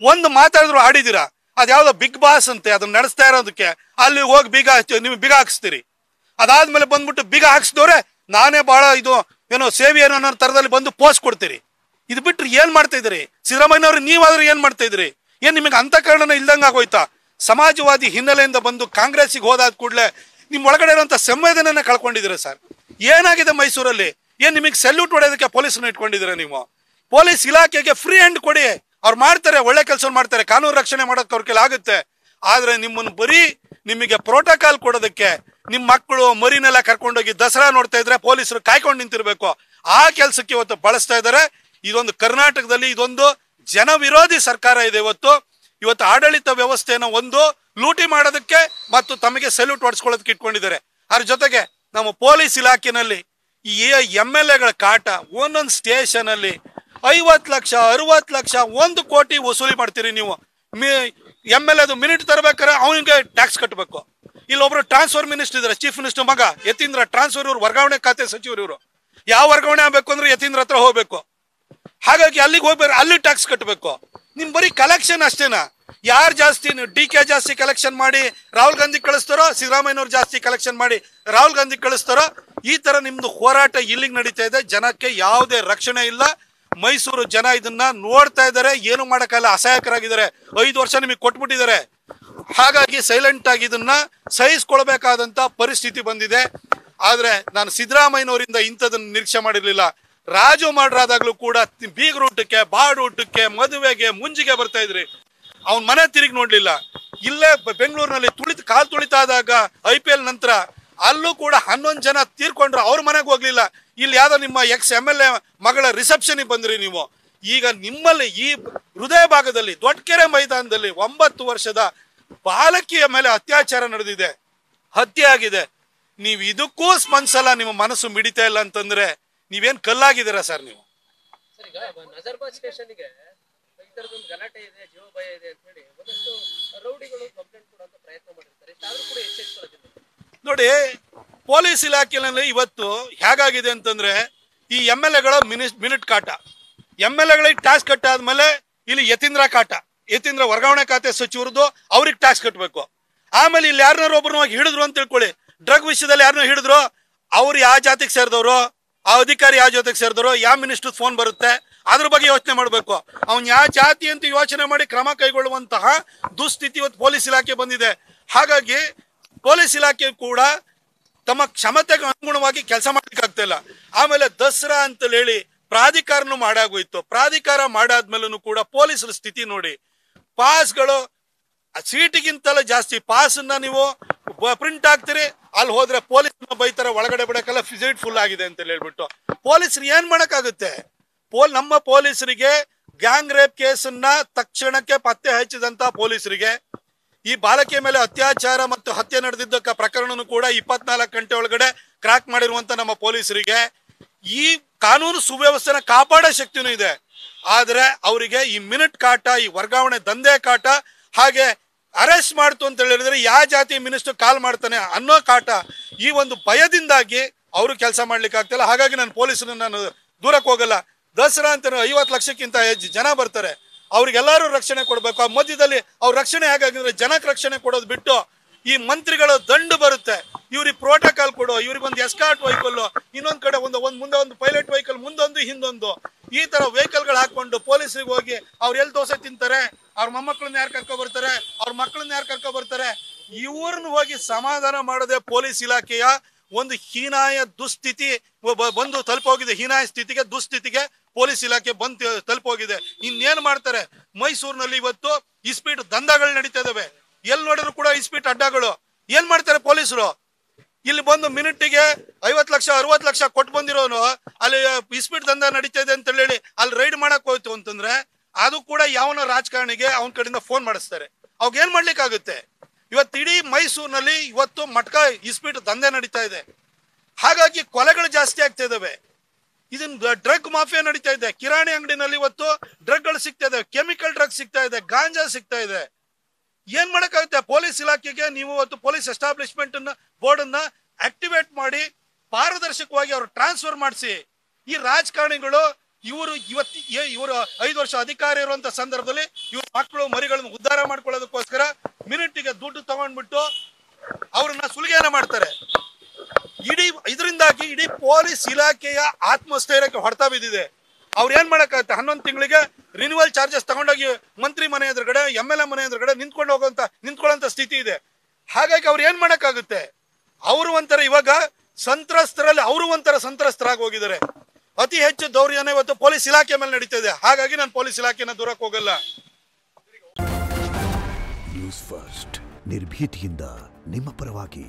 ಒಂದು ಮಾತಾಡಿದ್ರು ಆಡಿದಿರಾ? ಅದ್ಯಾವ್ದೋ big boss ಅಂತೆ, ಅದನ್ನ ನಡೆಸ್ತಾ ಇರೋದಕ್ಕೆ ಅಲ್ಲಿ ಹೋಗಿ ನೀವು ಬೀಗ ಹಾಕಿಸ್ತೀರಿ. ಅದಾದ್ಮೇಲೆ ಬಂದ್ಬಿಟ್ಟು ಬೀಗ ಹಾಕ್ಸಿದವ್ರೆ ನಾನೇ ಬಹಳ ಇದು ಏನೋ ಸೇವಿಯೇನೋ ಅನ್ನೋ ತರದಲ್ಲಿ ಬಂದು ಪೋಸ್ಟ್ ಕೊಡ್ತೀರಿ. ಇದು ಬಿಟ್ರೆ ಏನ್ ಮಾಡ್ತಾ ಇದ್ರಿ ಸಿದ್ದರಾಮಯ್ಯನವ್ರು? ನೀವಾದ್ರೂ ಏನ್ ಮಾಡ್ತಾ ಇದ್ರಿ? ಏನ್ ನಿಮಗೆ ಅಂತ ಕಾರಣ ಇಲ್ದಂಗ ಆಗೋಯ್ತಾ? ಸಮಾಜವಾದಿ ಹಿನ್ನೆಲೆಯಿಂದ ಬಂದು ಕಾಂಗ್ರೆಸ್ಸಿಗೆ ಹೋದಾದ ಕೂಡಲೇ ನಿಮ್ ಒಳಗಡೆ ಇರುವಂತ ಸಂವೇದನೆ ಕಳ್ಕೊಂಡಿದ್ದೀರಾ ಸರ್. ಏನಾಗಿದೆ ಮೈಸೂರಲ್ಲಿ? ಏನ್ ನಿಮಗೆ ಸೆಲ್ಯೂಟ್ ಹೊಡೆಯೋದಕ್ಕೆ ಪೊಲೀಸನ್ನ ಇಟ್ಕೊಂಡಿದ್ದೀರಾ ನೀವು? ಪೊಲೀಸ್ ಇಲಾಖೆಗೆ ಫ್ರೀ ಹ್ಯಾಂಡ್ ಕೊಡಿ, ಅವ್ರು ಮಾಡ್ತಾರೆ, ಒಳ್ಳೆ ಕೆಲಸ ಮಾಡ್ತಾರೆ, ಕಾನೂನು ರಕ್ಷಣೆ ಮಾಡೋಕೆ ಅವ್ರ ಕೈಲಿ ಆಗುತ್ತೆ. ಆದ್ರೆ ನಿಮ್ಮನ್ನು ಬರೀ ನಿಮಗೆ ಪ್ರೋಟೋಕಾಲ್ ಕೊಡೋದಕ್ಕೆ ನಿಮ್ ಮಕ್ಕಳು ಮರಿನೆಲ್ಲ ಕರ್ಕೊಂಡೋಗಿ ದಸರಾ ನೋಡ್ತಾ ಇದ್ರೆ ಪೊಲೀಸರು ಕಾಯ್ಕೊಂಡು ನಿಂತಿರ್ಬೇಕು. ಆ ಕೆಲಸಕ್ಕೆ ಇವತ್ತು ಬಳಸ್ತಾ ಇದ್ದಾರೆ. ಇದೊಂದು ಕರ್ನಾಟಕದಲ್ಲಿ ಇದೊಂದು ಜನ ವಿರೋಧಿ ಸರ್ಕಾರ ಇದೆ. ಇವತ್ತು ಆಡಳಿತ ವ್ಯವಸ್ಥೆನ ಒಂದು ಲೂಟಿ ಮಾಡೋದಕ್ಕೆ ಮತ್ತು ತಮಗೆ ಸೆಲ್ಯೂಟ್ ಹೊಡ್ಸ್ಕೊಳ್ಳೋದಕ್ಕೆ ಇಟ್ಕೊಂಡಿದ್ದಾರೆ. ಅದ್ರ ಜೊತೆಗೆ ನಮ್ಮ ಪೊಲೀಸ್ ಇಲಾಖೆನಲ್ಲಿ ಈ MLAಗಳ ಕಾಟ, ಒಂದೊಂದು ಸ್ಟೇಷನ್ ಅಲ್ಲಿ 50 ಲಕ್ಷ 60 ಲಕ್ಷ 1 ಕೋಟಿ ವಸೂಲಿ ಮಾಡ್ತೀರಿ ನೀವು. MLAದು ಮಿನಿಟ್ ತರಬೇಕಾದ್ರೆ ಅವನಿಗೆ ಟ್ಯಾಕ್ಸ್ ಕಟ್ಟಬೇಕು. ಇಲ್ಲೊಬ್ರು ಟ್ರಾನ್ಸ್ಫರ್ ಮಿನಿಸ್ಟರ್ ಇದ್ದಾರೆ, ಚೀಫ್ ಮಿನಿಸ್ಟರ್ ಮಗ ಯತೀಂದ್ರ ಟ್ರಾನ್ಸ್ಫರ್, ಇವರು ವರ್ಗಾವಣೆ ಖಾತೆ ಸಚಿವರು. ಇವರು ಯಾವ ವರ್ಗಾವಣೆ ಆಗ್ಬೇಕು ಅಂದ್ರೆ ಯತೀಂದ್ರ ಹತ್ರ ಹೋಗ್ಬೇಕು. ಹಾಗಾಗಿ ಅಲ್ಲಿಗೆ ಹೋಗ್ಬೇಕು, ಅಲ್ಲಿ ಟ್ಯಾಕ್ಸ್ ಕಟ್ಟಬೇಕು. ನಿಮ್ ಬರೀ ಕಲೆಕ್ಷನ್ ಅಷ್ಟೇನಾ? ಯಾರು ಜಾಸ್ತಿ DK ಜಾಸ್ತಿ ಕಲೆಕ್ಷನ್ ಮಾಡಿ ರಾಹುಲ್ ಗಾಂಧಿ ಕಳಿಸ್ತಾರೋ, ಸಿದ್ದರಾಮಯ್ಯನವ್ರು ಜಾಸ್ತಿ ಕಲೆಕ್ಷನ್ ಮಾಡಿ ರಾಹುಲ್ ಗಾಂಧಿ ಕಳಿಸ್ತಾರೋ, ಈ ತರ ನಿಮ್ದು ಹೋರಾಟ ಇಲ್ಲಿಗೆ ನಡೀತಾ ಇದೆ. ಜನಕ್ಕೆ ಯಾವುದೇ ರಕ್ಷಣೆ ಇಲ್ಲ. ಮೈಸೂರು ಜನ ಇದನ್ನ ನೋಡ್ತಾ ಇದ್ದಾರೆ, ಏನು ಮಾಡಕ್ಕಾಗಲ್ಲ, ಅಸಹಾಯಕರಾಗಿದ್ದಾರೆ. 5 ವರ್ಷ ನಿಮಗೆ ಕೊಟ್ಬಿಟ್ಟಿದ್ದಾರೆ. ಹಾಗಾಗಿ ಸೈಲೆಂಟ್ ಆಗಿ ಇದನ್ನ ಸಹಿಸ್ಕೊಳ್ಬೇಕಾದಂತ ಪರಿಸ್ಥಿತಿ ಬಂದಿದೆ. ಆದ್ರೆ ನಾನು ಸಿದ್ದರಾಮಯ್ಯನವರಿಂದ ಇಂಥದನ್ನ ನಿರೀಕ್ಷೆ ಮಾಡಿರ್ಲಿಲ್ಲ. ರಾಜು ಮಾಡ್ರಾದಾಗ್ಲೂ ಕೂಡ ಬೀಗರೂಟಕ್ಕೆ, ಬಾಡೂಟಕ್ಕೆ, ಮದುವೆಗೆ, ಮುಂಜಿಗೆ ಬರ್ತಾ ಇದ್ರಿ. ಅವನ್ ಮನೆ ತಿರುಗಿ ನೋಡ್ಲಿಲ್ಲ. ಇಲ್ಲೇ ಬೆಂಗಳೂರಿನಲ್ಲಿ ಕಾಲ್ ತುಳಿತಾದಾಗ IPL ನಂತರ ಅಲ್ಲೂ ಕೂಡ 11 ಜನ ತೀರ್ಕೊಂಡ್ರು, ಅವ್ರ ಮನೆಗೆ ಹೋಗ್ಲಿಲ್ಲ. ಇಲ್ಲಿ ಯಾವ್ದೋ ನಿಮ್ಮ MLA ಮಗಳ ರಿಸೆಪ್ಷನ್ ಬಂದ್ರಿ ನೀವು. ಈಗ ನಿಮ್ಮಲ್ಲಿ ಈ ಹೃದಯ ಭಾಗದಲ್ಲಿ ದೊಡ್ಡಕೆರೆ ಮೈದಾನದಲ್ಲಿ 9 ವರ್ಷದ ಬಾಲಕಿಯ ಮೇಲೆ ಅತ್ಯಾಚಾರ ನಡೆದಿದೆ, ಹತ್ಯೆ ಆಗಿದೆ. ನೀವು ಇದಕ್ಕೂ ಸ್ಪಂದಿಸಲ್ಲ, ನಿಮ್ಮ ಮನಸ್ಸು ಮಿಡಿತಾ ಇಲ್ಲ ಅಂತಂದ್ರೆ ನೀವೇನ್ ಕಲ್ಲಾಗಿದ್ದೀರಾ ಸರ್ ನೀವು? ನಜರ್ಬಾದ್ ಸ್ಟೇಷನ್ಗೆ ಈ ತರದೊಂದು ಗಲಾಟೆ ಇದೆ, ಜೀವ ಭಯ ಇದೆ ಅಂತ ಹೇಳಿ ಒಂದಷ್ಟು ರೌಡಿಗಳು ಕಂಪ್ಲೇಂಟ್ ಕೊಡುವಂತ ಪ್ರಯತ್ನ ಮಾಡಿರ್ತಾರೆ. ಆದ್ರೂ ಕೂಡ ಎಚ್ಚೆತ್ತುಕೊಳ್ಳೋದಿಲ್ಲ. ನೋಡಿ, ಪೊಲೀಸ್ ಇಲಾಖೆಯಲ್ಲಿ ಇವತ್ತು ಹೇಗಾಗಿದೆ ಅಂತಂದ್ರೆ ಈ MLAಗಳ ಮಿನಿಟ್ ಕಾಟ, MLAಗಳಿಗೆ ಟ್ಯಾಕ್ಸ್ ಕಟ್ಟಾದ್ಮೇಲೆ ಇಲ್ಲಿ ಯತೀಂದ್ರ ಕಾಟ, ಯತೀಂದ್ರ ವರ್ಗಾವಣೆ ಖಾತೆ ಸಚಿವರದು, ಅವ್ರಿಗೆ ಟ್ಯಾಕ್ಸ್ ಕಟ್ಟಬೇಕು. ಆಮೇಲೆ ಇಲ್ಲಿ ಯಾರನ್ನಾರು ಒಬ್ಬರನ್ನ ಹಿಡಿದ್ರು ಅಂತ ತಿಳ್ಕೊಳ್ಳಿ, ಡ್ರಗ್ ವಿಷಯದಲ್ಲಿ ಯಾರನ್ನ ಹಿಡಿದ್ರು, ಅವ್ರು ಯಾವ ಜಾತಿಗೆ ಸೇರಿದವರು, ಆ ಅಧಿಕಾರಿ ಯಾವ ಜೊತೆಗೆ ಸೇರಿದವರು, ಯಾವ ಮಿನಿಸ್ಟರ್ ಫೋನ್ ಬರುತ್ತೆ, ಅದ್ರ ಬಗ್ಗೆ ಯೋಚನೆ ಮಾಡಬೇಕು. ಅವ್ನು ಯಾವ ಜಾತಿ ಅಂತ ಯೋಚನೆ ಮಾಡಿ ಕ್ರಮ ಕೈಗೊಳ್ಳುವಂತಹ ದುಸ್ಥಿತಿ ಇವತ್ತು ಪೊಲೀಸ್ ಇಲಾಖೆ ಬಂದಿದೆ. ಹಾಗಾಗಿ ಪೊಲೀಸ್ ಇಲಾಖೆ ಕೂಡ ತಮ್ಮ ಕ್ಷಮತೆಗೆ ಅನುಗುಣವಾಗಿ ಕೆಲಸ ಮಾಡ್ಲಿಕ್ಕೆ ಆಗ್ತಾ ಇಲ್ಲ. ಆಮೇಲೆ ದಸರಾ ಅಂತ ಹೇಳಿ ಪ್ರಾಧಿಕಾರನು ಮಾಡಾಗೋಯ್ತು. ಪ್ರಾಧಿಕಾರ ಮಾಡಾದ್ಮೇಲೂ ಕೂಡ ಪೊಲೀಸರ ಸ್ಥಿತಿ ನೋಡಿ, ಪಾಸ್ಗಳು ಸೀಟಿಗಿಂತಲೂ ಜಾಸ್ತಿ ಪಾಸನ್ನ ನೀವು ಪ್ರಿಂಟ್ ಹಾಕ್ತೀರಿ, ಅಲ್ಲಿ ಹೋದ್ರೆ ಪೊಲೀಸ್ ಬೈತಾರೆ, ಒಳಗಡೆ ಬಿಡಕ್ಕೆಲ್ಲ ಸೀಟ್ ಫುಲ್ ಆಗಿದೆ ಅಂತ ಹೇಳ್ಬಿಟ್ಟು. ಪೊಲೀಸರು ಏನ್ ಮಾಡಕ್ಕಾಗುತ್ತೆ? ನಮ್ಮ ಪೊಲೀಸರಿಗೆ ಗ್ಯಾಂಗ್ ರೇಪ್ ಕೇಸನ್ನ ತಕ್ಷಣಕ್ಕೆ ಪತ್ತೆ ಹಚ್ಚಿದಂತ ಪೊಲೀಸರಿಗೆ, ಈ ಬಾಲಕಿಯ ಮೇಲೆ ಅತ್ಯಾಚಾರ ಮತ್ತು ಹತ್ಯೆ ನಡೆದಿದ್ದ ಪ್ರಕರಣನು ಕೂಡ 24 ಗಂಟೆ ಒಳಗಡೆ ಕ್ರಾಕ್ ಮಾಡಿರುವಂತ ನಮ್ಮ ಪೊಲೀಸರಿಗೆ ಈ ಕಾನೂನು ಸುವ್ಯವಸ್ಥೆನ ಕಾಪಾಡೋ ಶಕ್ತಿನೂ ಇದೆ. ಆದ್ರೆ ಅವರಿಗೆ ಈ ಮಿನಿಟ್ ಕಾಟ, ಈ ವರ್ಗಾವಣೆ ದಂಧೆ ಕಾಟ, ಹಾಗೆ ಅರೆಸ್ಟ್ ಮಾಡ್ತು ಅಂತ ಹೇಳಿದ್ರೆ ಯಾವ ಜಾತಿ ಮಿನಿಸ್ಟರ್ ಕಾಲ್ ಮಾಡ್ತಾನೆ ಅನ್ನೋ ಕಾಟ, ಈ ಒಂದು ಭಯದಿಂದಾಗಿ ಅವರು ಕೆಲಸ ಮಾಡ್ಲಿಕ್ಕೆ ಆಗ್ತಿಲ್ಲ. ಹಾಗಾಗಿ ನಾನು ಪೊಲೀಸರನ್ನ ನಾನು ದೂರಕ್ಕೆ ಹೋಗಲ್ಲ. ದಸರಾ ಅಂತ 50 ಲಕ್ಷಕ್ಕಿಂತ ಹೆಚ್ಚು ಜನ ಬರ್ತಾರೆ, ಅವ್ರಿಗೆಲ್ಲರೂ ರಕ್ಷಣೆ ಕೊಡ್ಬೇಕು. ಆ ಮಧ್ಯದಲ್ಲಿ ಅವ್ರ ರಕ್ಷಣೆ ಹೇಗಾಗಿದ್ರೆ ಜನಕ್ಕೆ ರಕ್ಷಣೆ ಕೊಡೋದು ಬಿಟ್ಟು ಈ ಮಂತ್ರಿಗಳು ದಂಡು ಬರುತ್ತೆ, ಇವ್ರಿಗೆ ಪ್ರೋಟೋಕಾಲ್ ಕೊಡು, ಇವ್ರಿಗೊಂದು ಎಸ್ಕಾರ್ಟ್ ವೆಹಿಕಲ್, ಇನ್ನೊಂದ್ ಕಡೆ ಮುಂದೆ ಒಂದು ಪೈಲಟ್ ವೆಹಿಕಲ್, ಮುಂದೊಂದು ಹಿಂದೊಂದು, ಈ ತರ ವೆಹಿಕಲ್ ಗಳು ಹಾಕೊಂಡು ಪೊಲೀಸರಿಗೆ ಹೋಗಿ ಅವ್ರು ಎಲ್ಲಿ ದೋಸೆ ತಿಂತಾರೆ, ಅವ್ರ ಮೊಮ್ಮಕ್ಕಳನ್ನ ಯಾರು ಕರ್ಕೊ ಬರ್ತಾರೆ, ಅವ್ರ ಮಕ್ಕಳನ್ನ ಯಾರು ಕರ್ಕೊ ಬರ್ತಾರೆ, ಇವ್ರನ್ನ ಹೋಗಿ ಸಮಾಧಾನ ಮಾಡದೆ ಪೊಲೀಸ್ ಇಲಾಖೆಯ ಒಂದು ಹೀನಾಯ ದುಸ್ಥಿತಿ ಬಂದು ತಲುಪೋಗಿದೆ. ಹೀನಾಯ ಸ್ಥಿತಿಗೆ, ದುಸ್ಥಿತಿಗೆ ಪೊಲೀಸ್ ಇಲಾಖೆ ಬಂದು ತಲುಪೋಗಿದೆ. ಇನ್ನೇನ್ ಮಾಡ್ತಾರೆ? ಮೈಸೂರಿನಲ್ಲಿ ಇವತ್ತು ಇಸ್ಪೀಟ್ ದಂಧೆಗಳು ನಡೀತಾ ಇದಾವೆ. ಎಲ್ಲಿ ನೋಡಿದ್ರು ಕೂಡ ಇಸ್ಪೀಟ್ ಅಡ್ಡಗಳು. ಏನ್ ಮಾಡ್ತಾರೆ ಪೊಲೀಸರು? ಇಲ್ಲಿ ಬಂದು ಮಿನಿಟ್ಗೆ 50 ಲಕ್ಷ 60 ಲಕ್ಷ ಕೊಟ್ಟು ಬಂದಿರೋನು ಅಲ್ಲಿ ಇಸ್ಪೀಟ್ ದಂಧೆ ನಡೀತಾ ಇದೆ ಅಂತ ಹೇಳಿ ಅಲ್ಲಿ ರೈಡ್ ಮಾಡಕ್ ಹೋಯ್ತು ಅಂತಂದ್ರೆ ಅದು ಕೂಡ ಯಾವನ ರಾಜಕಾರಣಿಗೆ ಅವನ ಕಡೆಯಿಂದ ಫೋನ್ ಮಾಡಿಸ್ತಾರೆ. ಅವಾಗ ಏನ್ ಮಾಡ್ಲಿಕ್ಕೆ ಆಗುತ್ತೆ? ಇವತ್ತು ಇಡೀ ಮೈಸೂರಿನಲ್ಲಿ ಇವತ್ತು ಮಟ್ಕ ಇಸ್ಪೀಟ್ ದಂಧೆ ನಡೀತಾ ಇದೆ. ಹಾಗಾಗಿ ಕೊಲೆಗಳು ಜಾಸ್ತಿ ಆಗ್ತಾ ಇದಾವೆ. ಇದನ್ನ ಡ್ರಗ್ ಮಾಫಿಯಾ ನಡೀತಾ ಇದೆ. ಕಿರಾಣಿ ಅಂಗಡಿನಲ್ಲಿ ಇವತ್ತು ಡ್ರಗ್ಗಳು ಸಿಗ್ತಾ ಇದೆ, ಕೆಮಿಕಲ್ ಡ್ರಗ್ ಸಿಗ್ತಾ ಇದೆ, ಗಾಂಜಾ ಸಿಗ್ತಾ ಇದೆ. ಏನ್ ಮಾಡಕ್ಕಾಗುತ್ತೆ? ಪೊಲೀಸ್ ಇಲಾಖೆಗೆ ನೀವು ಇವತ್ತು ಪೊಲೀಸ್ ಎಸ್ಟಾಬ್ಲಿಷ್ಮೆಂಟ್ ಬೋರ್ಡ್ ಅನ್ನ ಆಕ್ಟಿವೇಟ್ ಮಾಡಿ ಪಾರದರ್ಶಕವಾಗಿ ಅವ್ರು ಟ್ರಾನ್ಸ್ಫರ್ ಮಾಡಿಸಿ. ಈ ರಾಜಕಾರಣಿಗಳು ಇವರು 5 ವರ್ಷ ಅಧಿಕಾರ ಇರುವಂತ ಸಂದರ್ಭದಲ್ಲಿ ಇವ್ರ ಮಕ್ಕಳು ಮರಿಗಳನ್ನು ಉದ್ಧಾರ ಮಾಡ್ಕೊಳ್ಳೋದಕ್ಕೋಸ್ಕರ ಮಿನಿಟ್ಗೆ ದುಡ್ಡು ತಗೊಂಡ್ಬಿಟ್ಟು ಅವ್ರನ್ನ ಸುಲಿಗೆಯನ್ನ ಮಾಡ್ತಾರೆ. ಇದರಿಂದಾಗಿ ಇಡೀ ಪೊಲೀಸ್ ಇಲಾಖೆಯ ಆತ್ಮಸ್ಥೈರ್ಯಕ್ಕೆ ಹೊಡೆತ ಬಿದ್ದಿದೆ. ಅವ್ರು ಏನ್ ಮಾಡಕ್ಕಾಗತ್ತೆ? 11 ತಿಂಗಳಿಗೆ ರಿನ್ಯೂವಲ್ ಚಾರ್ಜಸ್ ತಗೊಂಡೋಗಿ ಮಂತ್ರಿ ಮನೆ ಎದುರುಗಡೆ MLA ಮನೆ ಎದುರುಗಡೆ ನಿಂತ್ಕೊಳ್ಳೋಂತ ಸ್ಥಿತಿ ಇದೆ. ಹಾಗಾಗಿ ಅವ್ರು ಏನ್ ಮಾಡಕ್ಕಾಗುತ್ತೆ? ಅವರು ಒಂಥರ ಇವಾಗ ಸಂತ್ರಸ್ತರಲ್ಲಿ ಅವರು ಒಂಥರ ಸಂತ್ರಸ್ತರಾಗಿ ಹೋಗಿದ್ದಾರೆ. ಅತಿ ಹೆಚ್ಚು ದೌರ್ಜನ್ಯ ಇವತ್ತು ಪೊಲೀಸ್ ಇಲಾಖೆ ಮೇಲೆ ನಡೀತಾ ಇದೆ. ಹಾಗಾಗಿ ನಾನು ಪೊಲೀಸ್ ಇಲಾಖೆನ ದೂರಕ್ಕೆ ಹೋಗಲ್ಲ. ನ್ಯೂಸ್ ಫಸ್ಟ್ ನಿರ್ಭೀತಿಯಿಂದ ನಿಮ್ಮ ಪರವಾಗಿ.